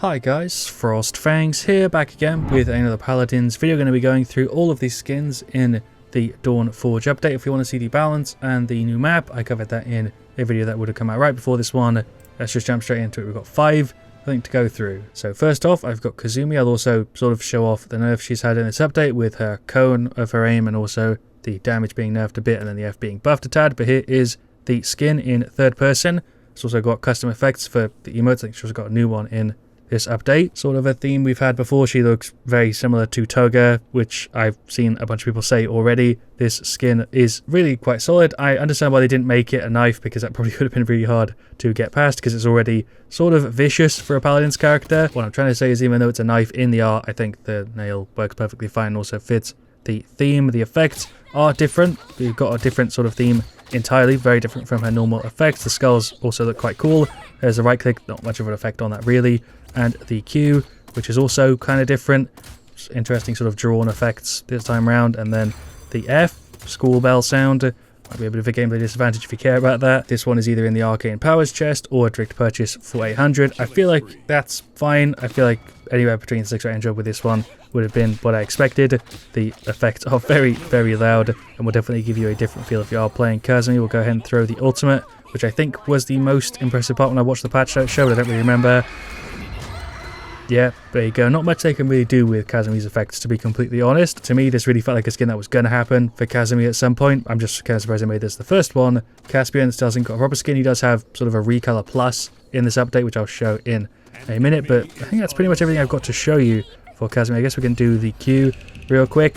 Hi guys, FrostFangs here, back again with another Paladins video. Going to be going through all of these skins in the Dawnforge update. If you want to see the balance and the new map, I covered that in a video that would have come out right before this one. Let's just jump straight into it. We've got 5, I think, to go through. So first off, I've got Kazumi. I'll also sort of show off the nerf she's had in this update with her cone of her aim and also the damage being nerfed a bit and then the F being buffed a tad. But here is the skin in third person. It's also got custom effects for the emotes. I think she's also got a new one in this update. Sort of a theme we've had before. She looks very similar to Toga, which I've seen a bunch of people say already. This skin is really quite solid. I understand why they didn't make it a knife, because that probably would have been really hard to get past, because it's already sort of vicious for a Paladin's character. What I'm trying to say is, even though it's a knife in the art, I think the nail works perfectly fine and also fits the theme. The effects are different. We've got a different sort of theme entirely, very different from her normal effects. The skulls also look quite cool. There's a right click, not much of an effect on that really, and the Q, which is also kind of different. It's interesting sort of drawn effects this time around. And then the F, school bell sound, might be a bit of a gameplay disadvantage if you care about that. This one is either in the Arcane Powers chest or direct purchase for 800. I feel like that's fine. I feel like anywhere between 6 or 800 with this one would have been what I expected. The effects are very, very loud and will definitely give you a different feel if you are playing Kazumi. We'll go ahead and throw the ultimate, which I think was the most impressive part when I watched the patch notes show, but I don't really remember. Yeah, there you go. Not much they can really do with Kazumi's effects, to be completely honest. To me, this really felt like a skin that was going to happen for Kazumi at some point. I'm just kind of surprised they made this the first one. Caspian still hasn't got a proper skin. He does have sort of a recolor plus in this update, which I'll show in a minute. But I think that's pretty much everything I've got to show you for Kazumi. I guess we can do the Q real quick.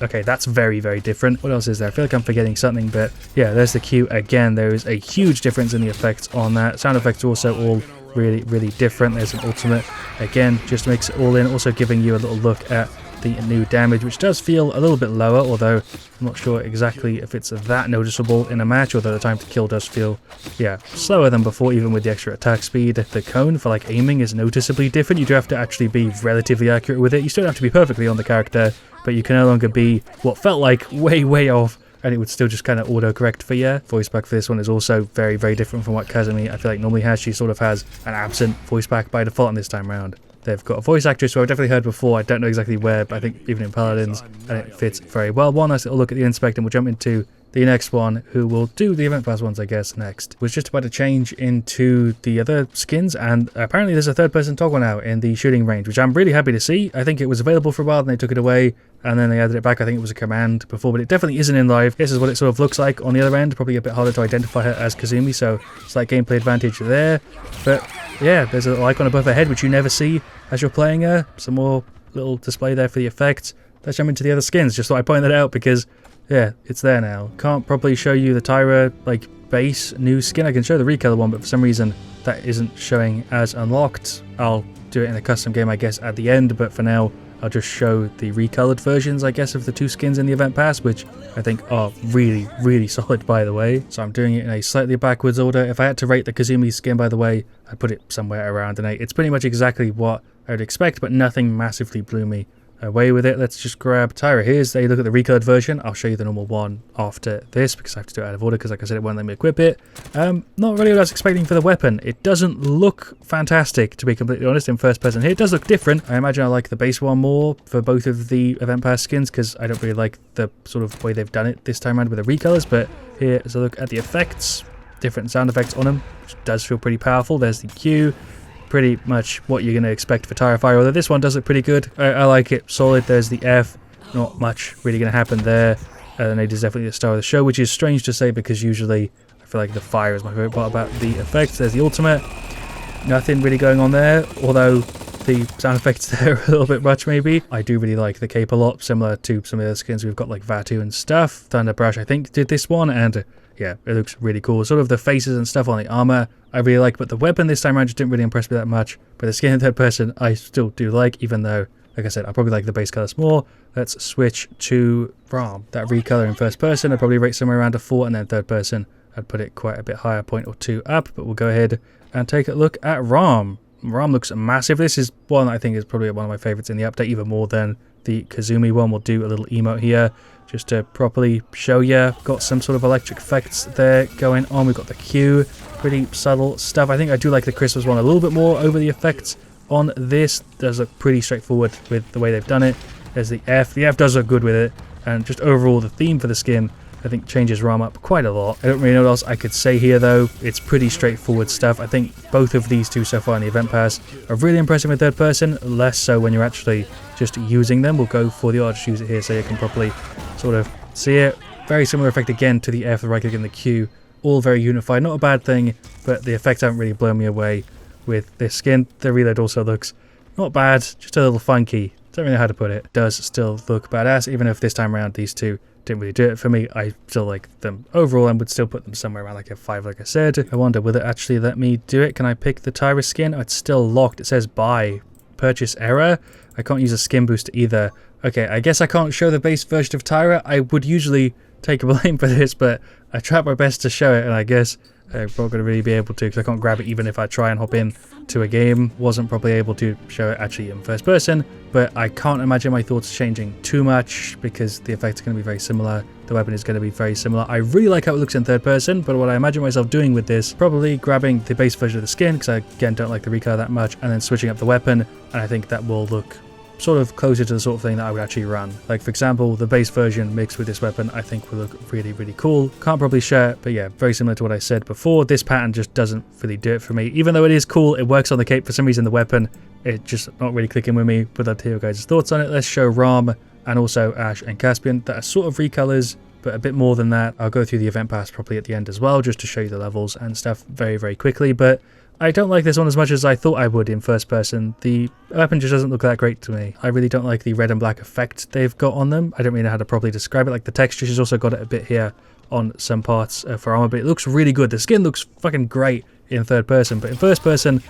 Okay, that's very, very different. What else is there? I feel like I'm forgetting something, but yeah, there's the Q again. There is a huge difference in the effects on that. Sound effects are also all really, really different. There's an ultimate again, just makes it all in, also giving you a little look at the new damage, which does feel a little bit lower, although I'm not sure exactly if it's that noticeable in a match, although the time to kill does feel, yeah, slower than before, even with the extra attack speed. The cone for like aiming is noticeably different. You do have to actually be relatively accurate with it. You still have to be perfectly on the character, but you can no longer be what felt like way off, and it would still just kind of auto-correct for you. Voice pack for this one is also very, very different from what Kazumi, I feel like, normally has. She sort of has an absent voice pack by default, and this time around they've got a voice actress who I've definitely heard before. I don't know exactly where, but I think even in Paladins, and it fits very well. One nice little look at the inspect, and we'll jump into the next one, who will do the event pass ones, I guess, next. Was just about to change into the other skins, and apparently there's a third-person toggle now in the shooting range, which I'm really happy to see. I think it was available for a while, and they took it away, and then they added it back. I think it was a command before, but it definitely isn't in live. This is what it sort of looks like on the other end. Probably a bit harder to identify her as Kazumi, so slight gameplay advantage there. But yeah, there's a little icon above her head, which you never see as you're playing her. Some more little display there for the effects. Let's jump into the other skins. Just thought I'd point that out because, yeah, it's there now. Can't probably show you the Tyra, like, base new skin. I can show the recolor one, but for some reason that isn't showing as unlocked. I'll do it in a custom game, I guess, at the end, but for now I'll just show the recolored versions, I guess, of the 2 skins in the event pass, which I think are really, really solid, by the way. So I'm doing it in a slightly backwards order. If I had to rate the Kazumi skin, by the way, I'd put it somewhere around an 8. It's pretty much exactly what I would expect, but nothing massively blew me away with it. Let's just grab Tyra. Here's a look at the recolored version. I'll show you the normal one after this, because I have to do it out of order, because like I said, it won't let me equip it. Not really what I was expecting for the weapon. It doesn't look fantastic, to be completely honest, in first person. Here it does look different. I imagine I like the base one more for both of the event pass skins, because I don't really like the sort of way they've done it this time around with the recolors. But here is a look at the effects. Different sound effects on them, which does feel pretty powerful. There's the Q. Pretty much what you're going to expect for Tyra Fire, although this one does look pretty good. I like it. Solid. There's the F. Not much really going to happen there. And it is definitely the star of the show, which is strange to say because usually I feel like the fire is my favorite part about the effects. There's the ultimate. Nothing really going on there, although the sound effects there are a little bit much maybe. I do really like the cape a lot, similar to some of the other skins we've got like Vatu and stuff. Thunderbrush, I think, did this one, and yeah, it looks really cool. Sort of the faces and stuff on the armor I really like, but the weapon this time around just didn't really impress me that much. But the skin in third person I still do like, even though, like I said, I probably like the base colors more. Let's switch to Raum. That recolor in first person I'd probably rate somewhere around a 4, and then third person I'd put it quite a bit higher, point or 2 up. But we'll go ahead and take a look at Raum. Raum looks massive. This is one I think is probably one of my favorites in the update, even more than the Kazumi one. We'll do a little emote here just to properly show you. Got some sort of electric effects there going on. We've got the Q, pretty subtle stuff. I think I do like the Christmas one a little bit more over the effects on this. Does look pretty straightforward with the way they've done it. There's the F. The F does look good with it, and just overall the theme for the skin I think changes Raum up quite a lot. I don't really know what else I could say here though. It's pretty straightforward stuff. I think both of these two so far in the event pass are really impressive in third person, less so when you're actually just using them. We'll go for the, I'll just use it here so you can properly sort of see it. Very similar effect again to the F, the right click and the Q. All very unified, not a bad thing, but the effects haven't really blown me away with this skin. The reload also looks not bad, just a little funky. Don't really know how to put it. It does still look badass, even if this time around these two didn't really do it for me. I still like them overall and would still put them somewhere around like a 5, like I said. I wonder, will it actually let me do it? Can I pick the Tyra skin? Oh, it's still locked. It says buy. Purchase error. I can't use a skin booster either. Okay, I guess I can't show the base version of Tyra. I would usually take a blame for this, but I tried my best to show it, and I guess I'm not going to really be able to because I can't grab it even if I try and hop in to a game. Wasn't probably able to show it actually in first person, but I can't imagine my thoughts changing too much because the effect's going to be very similar. The weapon is going to be very similar. I really like how it looks in third person, but what I imagine myself doing with this, probably grabbing the base version of the skin because I again don't like the recolor that much, and then switching up the weapon, and I think that will look sort of closer to the sort of thing that I would actually run. Like for example, the base version mixed with this weapon I think will look really, really cool. Can't probably share it, but yeah, very similar to what I said before. This pattern just doesn't really do it for me. Even though it is cool, it works on the cape. For some reason the weapon, it's just not really clicking with me. Would love to hear your guys' thoughts on it. Let's show Raum and also Ash and Caspian that are sort of recolors, but a bit more than that. I'll go through the event pass properly at the end as well, just to show you the levels and stuff very, very quickly, but I don't like this one as much as I thought I would in first person. The weapon just doesn't look that great to me. I really don't like the red and black effect they've got on them. I don't really know how to properly describe it. Like the texture, she's also got it a bit here on some parts for armor, but it looks really good. The skin looks fucking great in third person, but in first person,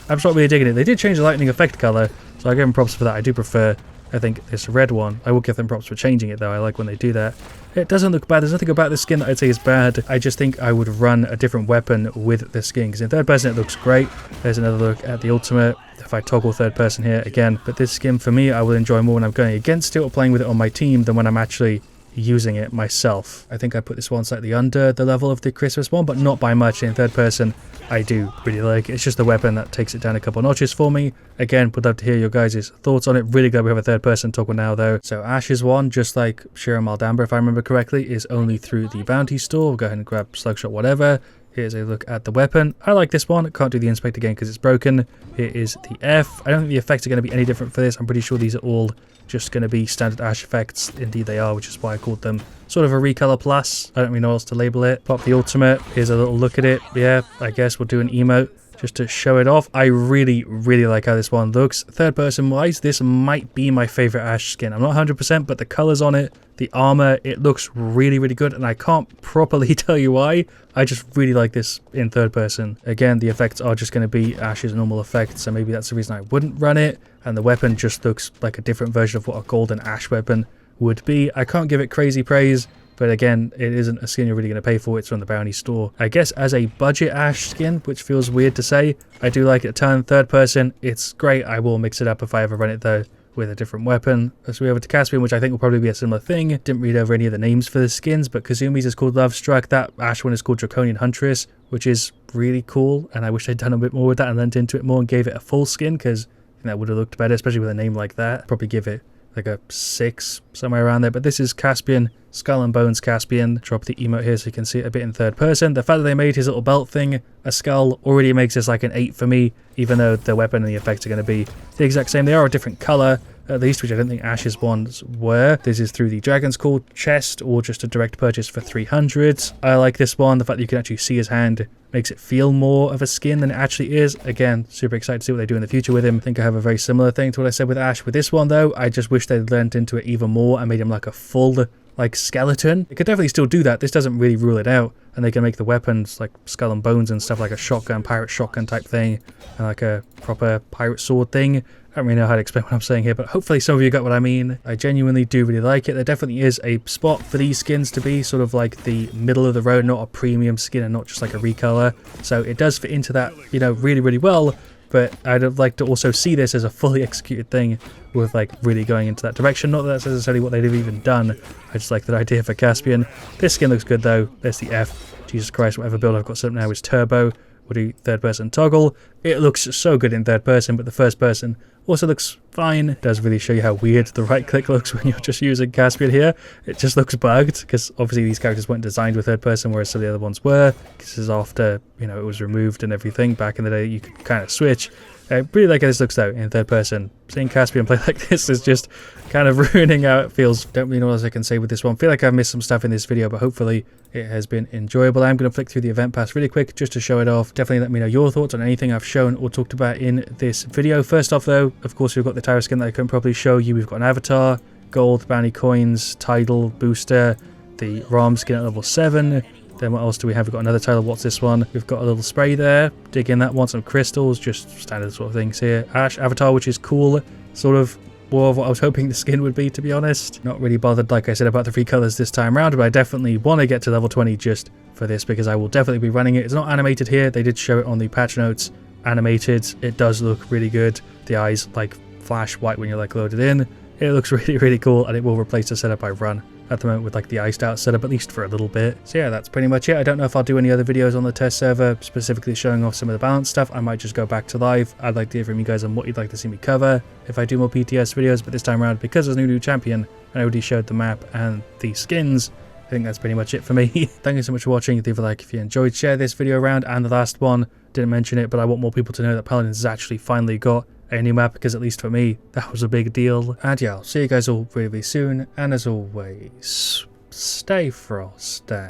I'm just not really digging it. They did change the lightning effect color, so I give them props for that. I do prefer, I think, this red one. I will give them props for changing it though. I like when they do that. It doesn't look bad. There's nothing about the skin that I'd say is bad. I just think I would run a different weapon with the skin, because in third person it looks great. There's another look at the ultimate. If I toggle third person here again, but this skin for me I will enjoy more when I'm going against it or playing with it on my team than when I'm actually using it myself. I think I put this one slightly under the level of the Christmas one, but not by much. In third person I do really like it. It's just the weapon that takes it down a couple notches for me. Again, would love to hear your guys' thoughts on it. Really glad we have a third person toggle now though. So Ash's one, just like Shira Maldamba if I remember correctly, is only through the bounty store. We'll go ahead and grab Slugshot whatever. Here's a look at the weapon. I like this one. Can't do the inspect again because it's broken. Here is the F. I don't think the effects are going to be any different for this. I'm pretty sure these are all just going to be standard Ash effects. Indeed they are, which is why I called them sort of a recolor plus. I don't really know what else to label it. Pop the ultimate. Here's a little look at it. Yeah, I guess we'll do an emote just to show it off. I really, really like how this one looks. Third person wise, this might be my favorite Ash skin. I'm not 100%, but the colors on it, the armor, it looks really, really good, and I can't properly tell you why. I just really like this in third person. Again, the effects are just going to be Ash's normal effects, so maybe that's the reason I wouldn't run it, and the weapon just looks like a different version of what a golden Ash weapon would be. I can't give it crazy praise, but again, it isn't a skin you're really going to pay for. It's from the bounty store. I guess as a budget Ash skin, which feels weird to say, I do like it a ton. Third person, it's great. I will mix it up if I ever run it though with a different weapon. Let's move over to Caspian, which I think will probably be a similar thing. Didn't read over any of the names for the skins, but Kazumi's is called Lovestruck. That Ash one is called Draconian Huntress, which is really cool, and I wish they'd done a bit more with that and lent into it more and gave it a full skin, because that would have looked better, especially with a name like that. Probably give it like a 6, somewhere around there. But this is Caspian, Skull and Bones Caspian. Drop the emote here so you can see it a bit in third person. The fact that they made his little belt thing a skull already makes this like an 8 for me, even though the weapon and the effects are going to be the exact same. They are a different color, at least, which I don't think Ash's ones were. This is through the Dragon's Call chest, or just a direct purchase for 300. I like this one. The fact that you can actually see his hand makes it feel more of a skin than it actually is. Again, super excited to see what they do in the future with him. I think I have a very similar thing to what I said with Ash. With this one though, I just wish they'd lent into it even more and made him like a full like skeleton. They could definitely still do that. This doesn't really rule it out, and they can make the weapons like skull and bones and stuff, like a shotgun, pirate shotgun type thing, and like a proper pirate sword thing. I don't really know how to explain what I'm saying here, but hopefully some of you got what I mean. I genuinely do really like it. There definitely is a spot for these skins to be sort of like the middle of the road, not a premium skin and not just like a recolor. So it does fit into that, you know, really, really well. But I'd like to also see this as a fully executed thing with like really going into that direction. Not that that's necessarily what they've even done. I just like that idea for Caspian. This skin looks good though. There's the F. Jesus Christ, whatever build I've got set up now is turbo we'll do third person toggle. It looks so good in third person, but the first person also looks fine. It does really show you how weird the right click looks when you're just using Caspian here. It just looks bugged, because obviously these characters weren't designed with third person, whereas some of the other ones were. This is after, you know, it was removed and everything. Back in the day, you could kind of switch. I really like how this looks though in third person. Seeing Caspian play like this is just kind of ruining how it feels. Don't really know what else I can say with this one. Feel like I've missed some stuff in this video, but hopefully it has been enjoyable. I'm going to flick through the event pass really quick just to show it off. Definitely let me know your thoughts on anything I've shown or talked about in this video. First off though, of course we've got the Tyra skin that I couldn't probably show you. We've got an avatar, gold, bounty coins, title, booster, the Raum skin at level 7. Then what else do we have? We've got another title. What's this one? We've got a little spray there. Dig in that one. Some crystals. Just standard sort of things here. Ash avatar, which is cool. Sort of more of what I was hoping the skin would be, to be honest. Not really bothered, like I said, about the 3 colors this time around, but I definitely want to get to level 20 just for this, because I will definitely be running it. It's not animated here. They did show it on the patch notes. Animated. It does look really good. The eyes like flash white when you're like loaded in. It looks really, really cool, and it will replace the setup I run at the moment with like the iced out setup, at least for a little bit. So yeah, that's pretty much it. I don't know if I'll do any other videos on the test server specifically showing off some of the balance stuff. I might just go back to live. I'd like to hear from you guys on what you'd like to see me cover if I do more PTS videos, but this time around, because there's a new champion, I already showed the map and the skins. I think that's pretty much it for me. Thank you so much for watching. Leave a like if you enjoyed. Share this video around, and the last one, didn't mention it, but I want more people to know that Paladins has actually finally got a new map, because at least for me, that was a big deal. And yeah, I'll see you guys all really, really soon, and as always, stay frosty.